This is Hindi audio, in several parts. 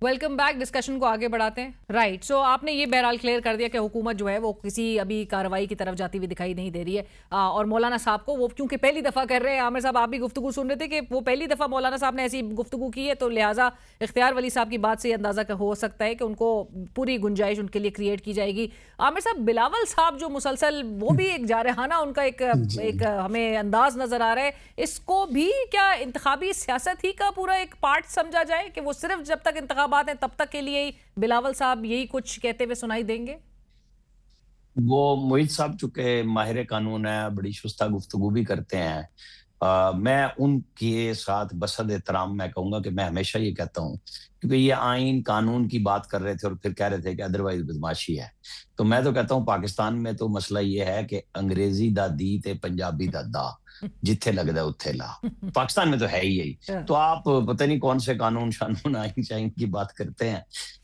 Welcome back. डिस्कशन को आगे बढ़ाते हैं। राइट, सो आपने ये बहरहाल क्लियर कर दिया कि हुकूमत जो है वो किसी अभी कार्रवाई की तरफ जाती हुई दिखाई नहीं दे रही है। और मौलाना साहब को वो क्योंकि पहली दफ़ा कर रहे हैं, आमिर साहब आप भी गुफ्तगू सुन रहे थे कि वो पहली दफ़ा मौलाना साहब ने ऐसी गुफ्तगू की है, तो लिहाजा इख्तियार वली साहब की बात से अंदाज़ा हो सकता है कि उनको पूरी गुंजाइश उनके लिए क्रिएट की जाएगी। आमिर साहब, बिलावल साहब जो मुसलसल वो भी एक जारहाना उनका एक जी। हमें अंदाज नजर आ रहा है, इसको भी क्या इंतखाबी सियासत ही का पूरा एक पार्ट समझा जाए कि वो सिर्फ जब तक इंतखाबात हैं तब तक के लिए ही बिलावल साहब यही कुछ कहते हुए सुनाई देंगे? वो मोहित साहब चूंकि माहिर कानून है, बड़ी शुस्ता गुफ्तगू भी करते हैं। मैं उनके साथ बसद एहतराम मैं कहूंगा कि मैं हमेशा ये कहता हूँ, क्योंकि ये आइन कानून की बात कर रहे थे और फिर कह रहे थे कि अदरवाइज बदमाशी है। तो मैं तो कहता हूँ पाकिस्तान में तो मसला ये है कि अंग्रेजी दा दी ते पंजाबी दा दा, जिथे लगदा उत्थे ला। पाकिस्तान में तो है ही यही। तो आप पता नहीं कौन से कानून शानून आइन शाइन की बात करते हैं।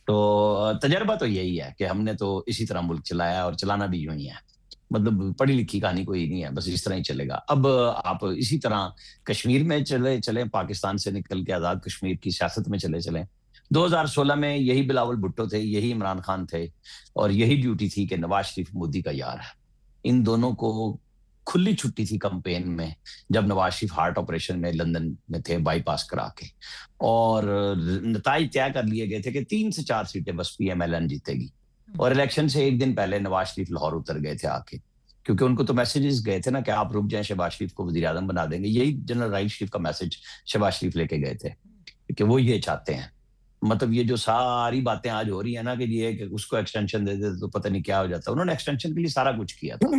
तो तजर्बा तो यही है कि हमने तो इसी तरह मुल्क चलाया और चलाना भी यूं ही है। मतलब पढ़ी लिखी कहानी कोई नहीं है, बस इस तरह ही चलेगा। अब आप इसी तरह कश्मीर में चले चले, पाकिस्तान से निकल के आजाद कश्मीर की सियासत में चले चले। 2016 में यही बिलावल भुट्टो थे, यही इमरान खान थे, और यही ड्यूटी थी कि नवाज शरीफ मोदी का यार है। इन दोनों को खुली छुट्टी थी कैंपेन में, जब नवाज शरीफ हार्ट ऑपरेशन में लंदन में थे बाईपास करा के, और नताइज तय कर लिए गए थे कि 3 से 4 सीटें बस पीएमएलएन जीतेगी। और इलेक्शन से एक दिन पहले नवाज शरीफ लाहौर उतर गए थे आके, क्योंकि उनको तो मैसेजेस गए थे ना कि आप रुक जाएं, शहबाज शरीफ को वजीर आजम बना देंगे। यही जनरल राइस शरीफ का मैसेज शहबाज शरीफ लेके गए थे कि वो ये चाहते हैं। मतलब ये जो सारी बातें आज हो रही है ना कि ये कि उसको एक्सटेंशन दे दे तो पता नहीं क्या हो जाता, उन्होंने एक्सटेंशन के लिए सारा कुछ किया था,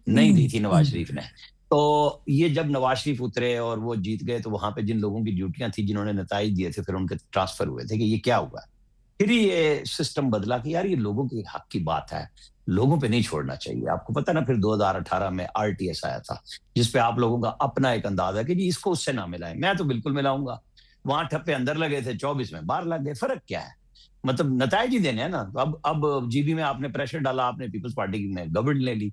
नहीं दी थी नवाज शरीफ ने। तो ये जब नवाज शरीफ उतरे और वो जीत गए, तो वहां पे जिन लोगों की ड्यूटियां थी, जिन्होंने नताइज दिए थे, फिर उनके ट्रांसफर हुए थे कि ये क्या हुआ। फिर ये सिस्टम बदला कि यार ये लोगों के हक की बात है, लोगों पे नहीं छोड़ना चाहिए। आपको पता ना, फिर 2018 में आरटीएस आया था, जिसपे आप लोगों का अपना एक अंदाज है कि जी इसको उससे ना मिलाएं। मैं तो बिल्कुल मिलाऊंगा। वहां ठप्पे अंदर लगे थे, 24 में बाहर लग गए, फर्क क्या है? मतलब नताइज ही देने हैं ना। तो अब जीबी में आपने प्रेशर डाला, आपने पीपल्स पार्टी में गवर्नमेंट ले ली।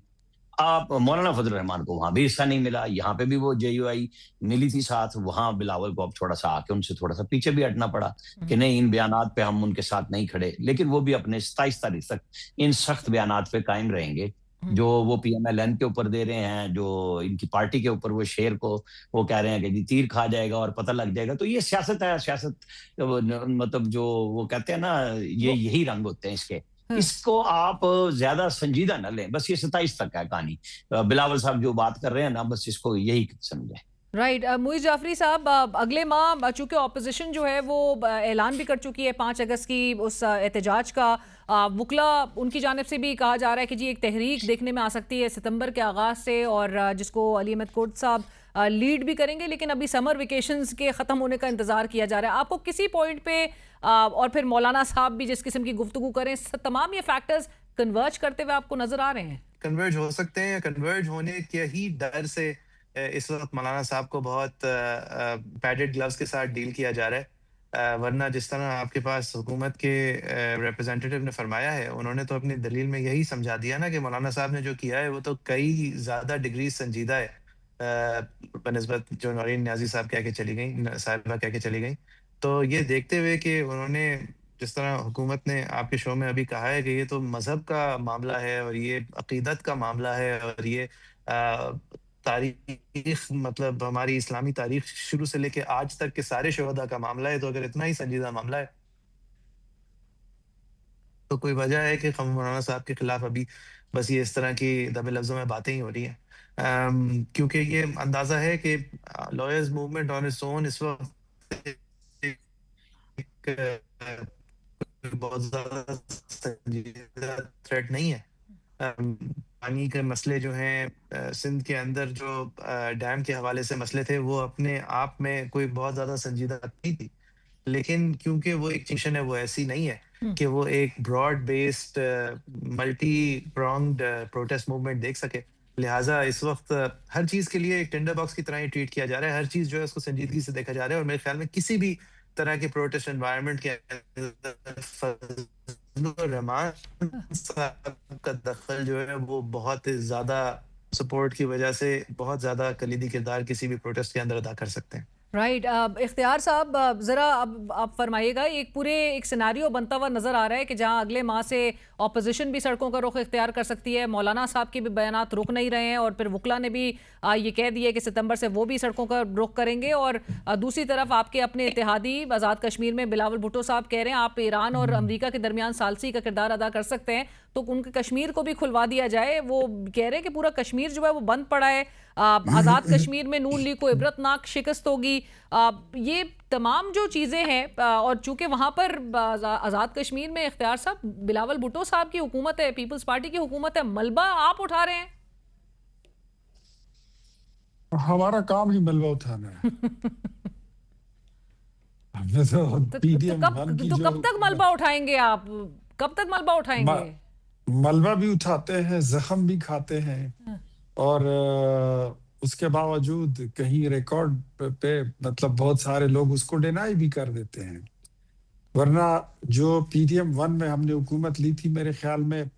आप मौलाना फजल रहमान को वहां भी हिस्सा नहीं मिला, यहाँ पे भी वो जेयूआई मिली थी साथ, वहां बिलावल को अब थोड़ा सा आके उनसे थोड़ा सा पीछे भी हटना पड़ा कि नहीं, इन बयानात पे हम उनके साथ नहीं खड़े। लेकिन वो भी अपने 27 तारीख तक इन सख्त बयानात पे कायम रहेंगे, जो वो पीएमएलएन के ऊपर दे रहे हैं, जो इनकी पार्टी के ऊपर वो शेर को वो कह रहे हैं कि जी तीर खा जाएगा और पता लग जाएगा। तो ये सियासत है, सियासत मतलब जो वो कहते हैं ना, ये वो यही रंग होते हैं इसके। इसको आप ज्यादा संजीदा न लें, बस ये 27 तक है कहानी। बिलावल साहब जो बात कर रहे हैं ना, बस इसको यही समझें। राइट, मुइज़ जाफरी साहब, अगले माह चूंकि ऑपोजिशन जो है वो ऐलान भी कर चुकी है 5 अगस्त की उस एहतजाज का। वकला उनकी जानिब से भी कहा जा रहा है कि जी एक तहरीक देखने में आ सकती है सितंबर के आगाज़ से, और जिसको अली अहमद कुर्द साहब लीड भी करेंगे, लेकिन अभी समर वेकेशंस के ख़त्म होने का इंतज़ार किया जा रहा है। आपको किसी पॉइंट पे और फिर मौलाना साहब भी जिस किस्म की गुफ्तगू करें, तमाम ये फैक्टर्स कन्वर्ज करते हुए आपको नज़र आ रहे हैं? कन्वर्ज हो सकते हैं, या कन्वर्ज होने के ही डर से इस वक्त मौलाना साहब को बहुत पैडेड ग्लव्स के साथ डील किया जा रहा है। वरना जिस तरह आपके पास हुकूमत के रिप्रेजेंटेटिव ने फरमाया है, उन्होंने तो अपनी दलील में यही समझा दिया ना कि मौलाना साहब ने जो किया है वो तो कई ज़्यादा डिग्री संजीदा है बनिस्बत जो नौरीन न्याजी साहब कह के चली गई, साहिबा कह के चली गई। तो ये देखते हुए कि उन्होंने जिस तरह हुकूमत ने आपके शो में अभी कहा है कि ये तो मज़हब का मामला है और ये अक़ीदत का मामला है और ये तारीख, मतलब हमारी इस्लामी तारीख शुरू से लेके आज तक के सारे शोहदा का मामला है। तो अगर इतना ही संजीदा मामला है, तो कोई वजह है कि मौलाना साहब के खिलाफ अभी बस ये इस तरह की दबे लफ्ज़ों में बातें ही हो रही हैं। क्योंकि ये अंदाज़ा है कि lawyers movement on its own इस वक्त एक बहुत ज़्यादा संजीदा थ्रेट नहीं है। पानी के मसले जो हैं, सिंध के अंदर जो डैम के हवाले से मसले थे, वो अपने आप में कोई बहुत ज़्यादा संजीदा नहीं थी। लेकिन क्योंकि वो एक एक्सटिंक्शन है, वो ऐसी नहीं है कि वो एक broad based multi pronged protest movement देख सके। लिहाजा इस वक्त हर चीज़ के लिए एक टेंडर बॉक्स की तरह ही ट्रीट किया जा रहा है। हर चीज़ जो है उसको संजीदगी से देखा जा रहा है, और मेरे ख्याल में किसी भी तरह के प्रोटेस्ट एनवायरनमेंट के अंदर फजलुर रहमान साहब का दखल जो है वो बहुत ज़्यादा सपोर्ट की वजह से बहुत ज़्यादा कलीदी किरदार किसी भी प्रोटेस्ट के अंदर अदा कर सकते हैं। राइट। इख्तियार साहब, ज़रा अब आप फरमाइएगा, एक सिनारियो बनता हुआ नज़र आ रहा है कि जहां अगले माह से ऑपोजिशन भी सड़कों का रुख इख्तियार कर सकती है। मौलाना साहब के भी बयानात रुक नहीं रहे हैं और फिर वकला ने भी ये कह दिया कि सितंबर से वो भी सड़कों का रुख करेंगे। और दूसरी तरफ आपके अपने इत्तेहादी आज़ाद कश्मीर में बिलावल भुट्टो साहब कह रहे हैं आप ईरान और अमरीका के दरमियान सालसी का किरदार अदा कर सकते हैं, तो उनके कश्मीर को भी खुलवा दिया जाए। वो कह रहे हैं कि पूरा कश्मीर जो है वो बंद पड़ा है, आज़ाद कश्मीर में नून लीग को इबरतनाक शिकस्त होगी। ये तमाम जो चीज़ें हैं, और चूंकि वहाँ पर आज़ाद कश्मीर में इख्तियार साहब बिलावल भुट्टो साहब की हुकूमत है, पीपल्स पार्टी की हुकूमत है, मलबा आप उठा रहे हैं। हमारा काम ही मलबा उठाना है। हमने तो पीडीएम वन की जो कब तक मलबा उठाएंगे आप? कब तक मलबा उठाएंगे? मलबा भी उठाते हैं, जख्म भी खाते हैं, और उसके बावजूद कहीं रिकॉर्ड पे मतलब बहुत सारे लोग उसको डिनाई भी कर देते हैं। वरना जो पीडीएम वन में हमने हुकूमत ली थी, मेरे ख्याल में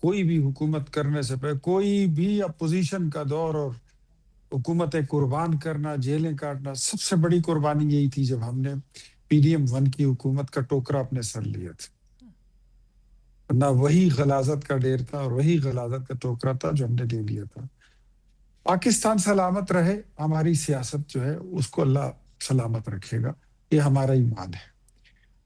कोई भी हुकूमत करने से पहले कोई भी अपोजिशन का दौर और हुकूमतें कुर्बान करना, जेलें काटना, सबसे बड़ी कुर्बानी यही थी जब हमने पीडीएम वन की हुकूमत का टोकरा अपने सर लिया था। ना वही गलाजत का ढेर था और वही गलाजत का टोकरा था जो हमने ले लिया था। पाकिस्तान सलामत रहे, हमारी सियासत जो है उसको अल्लाह सलामत रखेगा, ये हमारा ईमान है।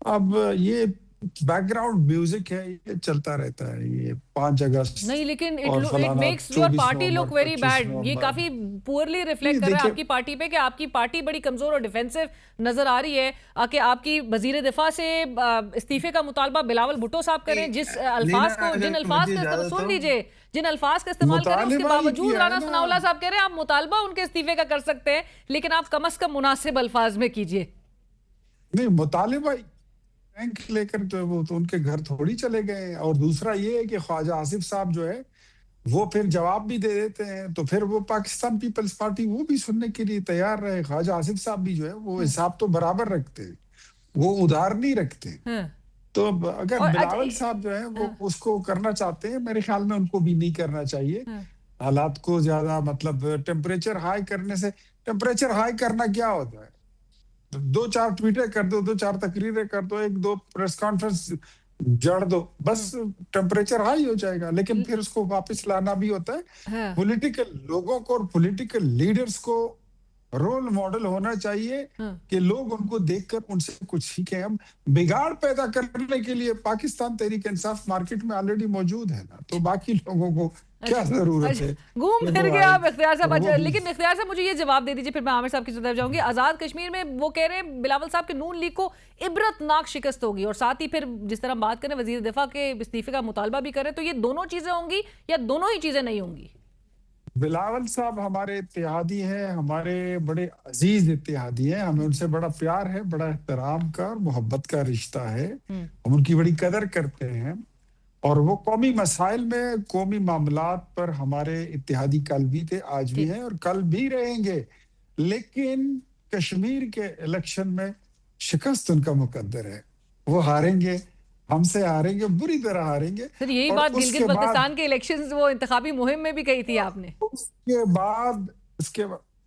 अब ये बैकग्राउंड म्यूजिक है, ये चलता रहता है, ये 5 अगस्त नहीं, लेकिन और इट फलाना makes your 24 party look November, very 25 bad. ये नवंबर। काफी पुअरली रिफ्लेक्ट कर रहा है देखिए- आपकी पार्टी पे कि आपकी पार्टी बड़ी कमजोर और डिफेंसिव नजर आ रही है। कि आपकी वजीर दिफा से इस्तीफे का मुतालबा बिलावल भुट्टो साहब करें, जिस अल्फाज को जिन अल्फाज का सुन लीजिए, जिन अल्फाज का इस्तेमाल करें, उसके मुतालिबा ही बावजूद किया है राना ना। सनाउल्लाह साहब कह रहे हैं आप मुतालबा उनके इस्तीफे का कर सकते हैं, लेकिन आप कम अज कम मुनासिब अल्फाज में कीजिए। नहीं, मुतालिबा बैंक लेकर तो वो तो उनके घर थोड़ी चले गए। और दूसरा ये है कि ख्वाजा आसिफ साहब जो है वो फिर जवाब भी दे देते हैं, तो फिर वो पाकिस्तान पीपल्स पार्टी वो भी सुनने के लिए तैयार रहे। ख्वाजा आसिफ साहब भी जो है वो हिसाब तो बराबर रखते हैं, वो उधार नहीं रखते। तो अगर और बिलावल साहब जो है वो उसको करना चाहते हैं, मेरे ख्याल में उनको भी नहीं करना चाहिए। हालात को ज्यादा मतलब टेम्परेचर हाई करने से, टेम्परेचर हाई करना क्या होता है? 2-4 ट्वीटें कर दो, 2-4 तकरीरें कर दो, 1-2 प्रेस कॉन्फ्रेंस जड़ दो, बस टेम्परेचर हाई हो जाएगा। लेकिन फिर उसको वापस लाना भी होता है। पॉलिटिकल लोगों को और पॉलिटिकल लीडर्स को रोल मॉडल होना चाहिए कि लोग उनको देखकर उनसे कुछ सीखें। हम बिगाड़ पैदा करने के लिए पाकिस्तान तहरीक इंसाफ मार्केट में ऑलरेडी मौजूद है ना, तो बाकी लोगों को क्या जरूरत है? घूम फिर गया आप इख्तियार साहब। लेकिन इख्तियार साहब मुझे ये जवाब दे दीजिए, फिर मैं आमिर साहब की तरफ जाऊंगी। आजाद कश्मीर में वो कह रहे हैं बिलावल साहब के नून लीग को इबरतनाक शिकस्त होगी, और साथ ही फिर जिस तरह बात करें वजीर दिफा के इस्तीफे का मुतालबा भी करें, तो ये दोनों चीजें होंगी या दोनों ही चीजें नहीं होंगी? बिलावल साहब हमारे इत्तेहादी हैं, हमारे बड़े अजीज इत्तेहादी हैं, हमें उनसे बड़ा प्यार है, बड़ा एहतराम का और मोहब्बत का रिश्ता है। हम उनकी बड़ी कदर करते हैं, और वो कौमी मसाइल में, कौमी मामलात पर हमारे इत्तेहादी कल भी थे, आज भी हैं और कल भी रहेंगे। लेकिन कश्मीर के इलेक्शन में शिकस्त उनका मुकद्दर है, वो हारेंगे, हमसे हारेंगे, बुरी तरह हारेंगे। सर यही बात गिलगित बल्तिस्तान के इलेक्शंस वो इंतखाबी मुहिम में भी कही थी आपने।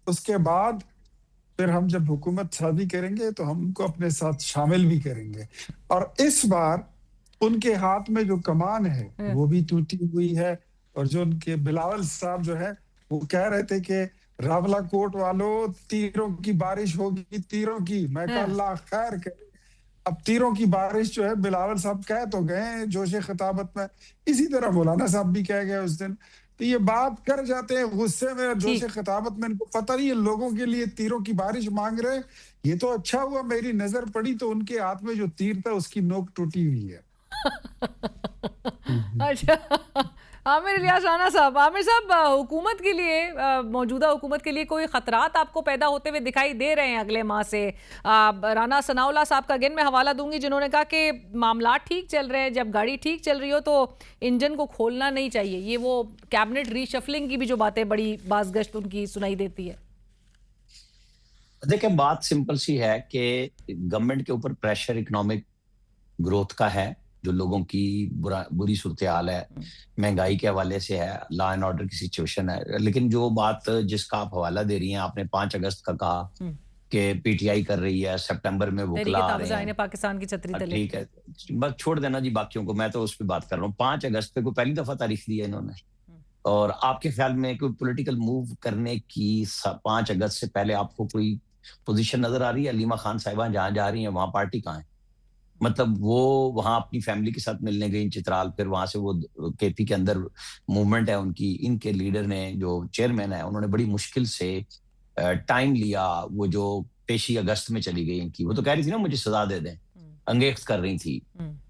उसके बाद फिर हम जब हुकूमत शादी करेंगे तो हम उनको अपने साथ शामिल भी करेंगे। और इस बार उनके हाथ में जो कमान है वो भी टूटी हुई है। और जो उनके बिलावल साहब जो है वो कह रहे थे कि रावला कोट वालों तीरों की बारिश होगी, तीरों की, मैं कहा अल्लाह खैर करे। अब तीरों की बारिश जो है बिलावल साहब कह तो गए जोशे खिताबत में, इसी तरह मौलाना साहब भी कह गए उस दिन। तो ये बात कर जाते हैं गुस्से में, जोशे खिताबत में, इनको पता नहीं है लोगों के लिए तीरों की बारिश मांग रहे हैं। ये तो अच्छा हुआ मेरी नजर पड़ी तो उनके हाथ में जो तीर था उसकी नोक टूटी हुई है। अच्छा आमिर इलियास राना साहब, आमिर साहब हुकूमत के लिए, मौजूदा हुकूमत के लिए कोई खतरात आपको पैदा होते हुए दिखाई दे रहे हैं अगले माह से? राना सनाउल्लाह साहब का अगेन मैं हवाला दूंगी, जिन्होंने कहा कि मामला ठीक चल रहे हैं, जब गाड़ी ठीक चल रही हो तो इंजन को खोलना नहीं चाहिए। ये वो कैबिनेट रीशफलिंग की भी जो बातें बड़ी बाज़गश्त उनकी सुनाई देती है। देखिए बात सिंपल सी है कि गवर्नमेंट के ऊपर प्रेशर इकोनॉमिक ग्रोथ का है, जो लोगों की बुरी सूरत हाल है, महंगाई के हवाले से है, लॉ एंड ऑर्डर की सिचुएशन है। लेकिन जो बात जिसका आप हवाला दे रही हैं, आपने 5 अगस्त का कहा, कि पीटीआई कर रही है, सितंबर में वकला आ रहे हैं। पाकिस्तान की छतरी तले। ठीक है, बस छोड़ देना जी बाकियों को, मैं तो उस पर बात कर रहा हूँ। 5 अगस्त को पहली दफा तारीख दी है इन्होंने। और आपके ख्याल में कोई पॉलिटिकल मूव करने की 5 अगस्त से पहले आपको कोई पोजीशन नजर आ रही है? अलीमा खान साहिबा जहां जा रही हैं वहां पार्टी कहाँ है? मतलब वो वहां अपनी फैमिली के साथ मिलने गई चित्राल, फिर वहां से वो केपी के अंदर मूवमेंट है उनकी, इनके लीडर ने जो चेयरमैन है उन्होंने बड़ी मुश्किल से टाइम लिया। वो जो पेशी अगस्त में चली गई इनकी, वो तो कह रही थी ना मुझे सजा दे दें, अंगेख्त कर रही थी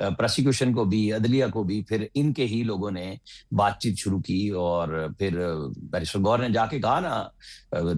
प्रोसिक्यूशन को भी, अदलिया को भी। फिर इनके ही लोगों ने बातचीत शुरू की और फिर बैरिस्टर गौर ने जाके कहा ना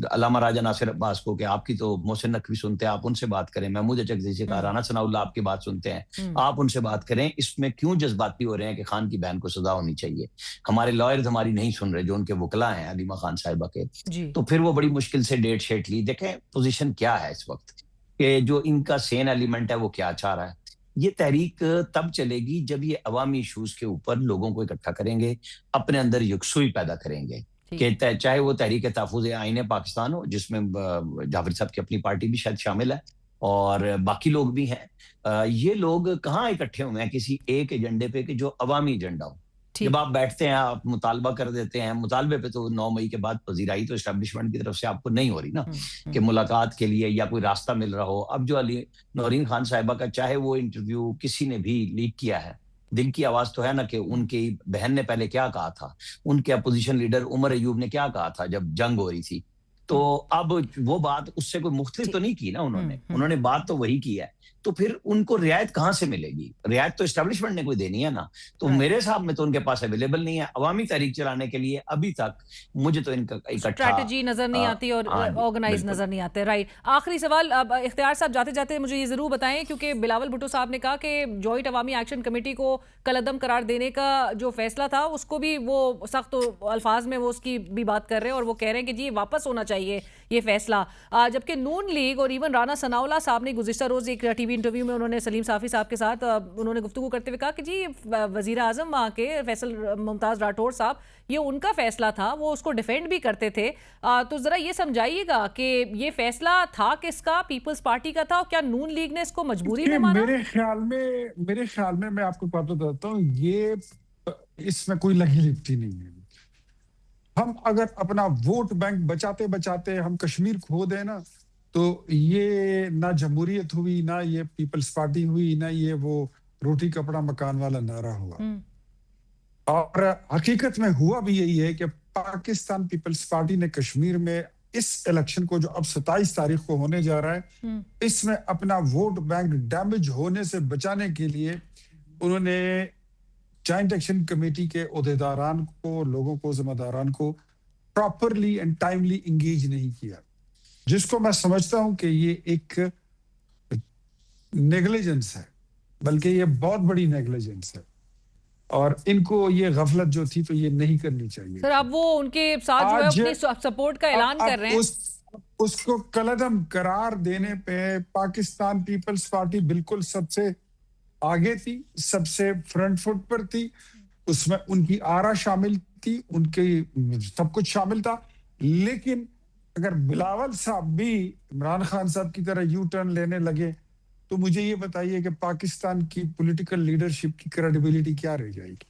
अल्लामा राजा नासिर अब्बास को कि आपकी तो मोहसिन नकवी सुनते हैं, आप उनसे बात करें। महमूद अचकज़ई से कहा, राना सनाउल्लाह आपकी बात सुनते हैं, आप उनसे बात करें। इसमें क्यों जज्बाती हो रहे हैं कि खान की बहन को सजा होनी चाहिए? हमारे लॉयर्स हमारी नहीं सुन रहे, जो उनके वकला हैं अलीमा खान साहिबा के। तो फिर वो बड़ी मुश्किल से डेट शेट ली। देखें पोजीशन क्या है इस वक्त, कि जो इनका सेन एलिमेंट है वो क्या चाह रहा है। ये तहरीक तब चलेगी जब ये अवामी इशूज के ऊपर लोगों को इकट्ठा करेंगे, अपने अंदर यकसुई पैदा करेंगे। कि चाहे वो तहरीक तहफ़्फ़ुज़ आईन पाकिस्तान हो, जिसमें जाफर साहब की अपनी पार्टी भी शायद शामिल है और बाकी लोग भी हैं। ये लोग कहाँ इकट्ठे हुए हैं किसी एक एजेंडे पे कि जो अवामी एजेंडा हो। जब आप बैठते हैं, आप मुतालबा कर देते हैं, मुतालबे पे तो 9 मई के बाद पजीराई तो एस्टेब्लिशमेंट की तरफ से आपको नहीं हो रही ना कि मुलाकात के लिए या कोई रास्ता मिल रहा हो। अब जो अली नौरीन खान साहिबा का चाहे वो इंटरव्यू किसी ने भी लीक किया है, दिल की आवाज तो है ना कि उनकी बहन ने पहले क्या कहा था, उनके अपोजिशन लीडर उमर अयूब ने क्या कहा था जब जंग हो रही थी। तो अब वो बात उससे कोई मुख्तलिफ तो नहीं की ना उन्होंने बात तो वही की है। तो फिर उनको रियायत कहाँ से मिलेगी? रियायत तो एस्टेब्लिशमेंट ने कोई देनी है ना। तो मेरे हिसाब में तो उनके पास अवेलेबल नहीं है अवामी तहरीक चलाने के लिए अभी तक। मुझे तो इनका इकट्ठा स्ट्रैटेजी नजर नहीं आती और ऑर्गेनाइज नजर नहीं आते। राइट, आखिरी सवाल अब इख्तियार साहब, जाते जाते मुझे ये जरूर बताएं, क्योंकि बिलावल भुट्टो साहब ने कहा कि जॉइंट अवामी एक्शन कमेटी को कलअदम करार देने का जो फैसला था उसको भी वो सख्त अल्फाज में वो उसकी भी बात कर रहे हैं और वो कह रहे हैं कि जी वापस होना चाहिए ये फैसला। जबकि नून लीग और इवन राना सनाउल्लाह साहब ने गुज़िश्ता रोज एक टीवी इंटरव्यू में उन्होंने सलीम साफी साहब के साथ उन्होंने गुफ्तगू करते हुए कहा कि जी वजीर आजम वहाँ के फैसल मुमताज़ राठौर साहब, ये उनका फैसला था, वो उसको डिफेंड भी करते थे। तो जरा ये समझाइएगा कि ये फैसला था किसका, पीपल्स पार्टी का था और क्या नून लीग ने इसको मजबूरी में माना? मेरे ख्याल में मैं आपको बात बताता हूँ, ये इसमें कोई लगी लिपटी नहीं है। हम अगर अपना वोट बैंक बचाते बचाते हम कश्मीर खो दें ना, तो ये ना जमहूरियत हुई, ना ये पीपल्स पार्टी हुई, ना ये वो रोटी कपड़ा मकान वाला नारा हुआ। और हकीकत में हुआ भी यही है कि पाकिस्तान पीपल्स पार्टी ने कश्मीर में इस इलेक्शन को जो अब 27 तारीख को होने जा रहा है, इसमें अपना वोट बैंक डैमेज होने से बचाने के लिए उन्होंने जॉइंट एक्शन कमेटी के ओहदेदारान को, लोगों को, जिम्मेदारान को प्रॉपरली एंड टाइमली इंगेज नहीं किया, जिसको मैं समझता हूं कि ये एक नेग्लिजेंस है, बल्कि ये बहुत बड़ी नेग्लिजेंस है और इनको ये गफलत जो थी तो ये नहीं करनी चाहिए। सर अब वो उनके साथ जो है अपनी सपोर्ट का ऐलान कर रहे हैं। उसको कलअदम करार देने पे पाकिस्तान पीपल्स पार्टी बिल्कुल सबसे आगे थी, सबसे फ्रंट फुट पर थी। उसमें उनकी आरा शामिल थी, उनकी सब कुछ शामिल था। लेकिन अगर बिलावल साहब भी इमरान खान साहब की तरह यू टर्न लेने लगे तो मुझे ये बताइए कि पाकिस्तान की पॉलिटिकल लीडरशिप की क्रेडिबिलिटी क्या रह जाएगी?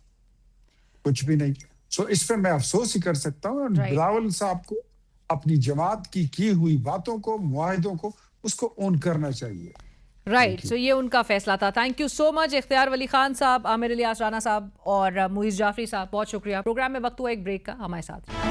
कुछ भी नहीं। सो इस पे मैं अफसोस ही कर सकता हूँ। बिलावल साहब को अपनी जमात की हुई बातों को, मुआहिदों को, उसको ओन करना चाहिए। राइट, सो ये उनका फैसला था। थैंक यू सो मच इख्तियार वली खान साहब, आमिर इलियास राना साहब और मुइज़ जाफरी साहब, बहुत शुक्रिया। प्रोग्राम में वक्त हुआ एक ब्रेक का, हमारे साथ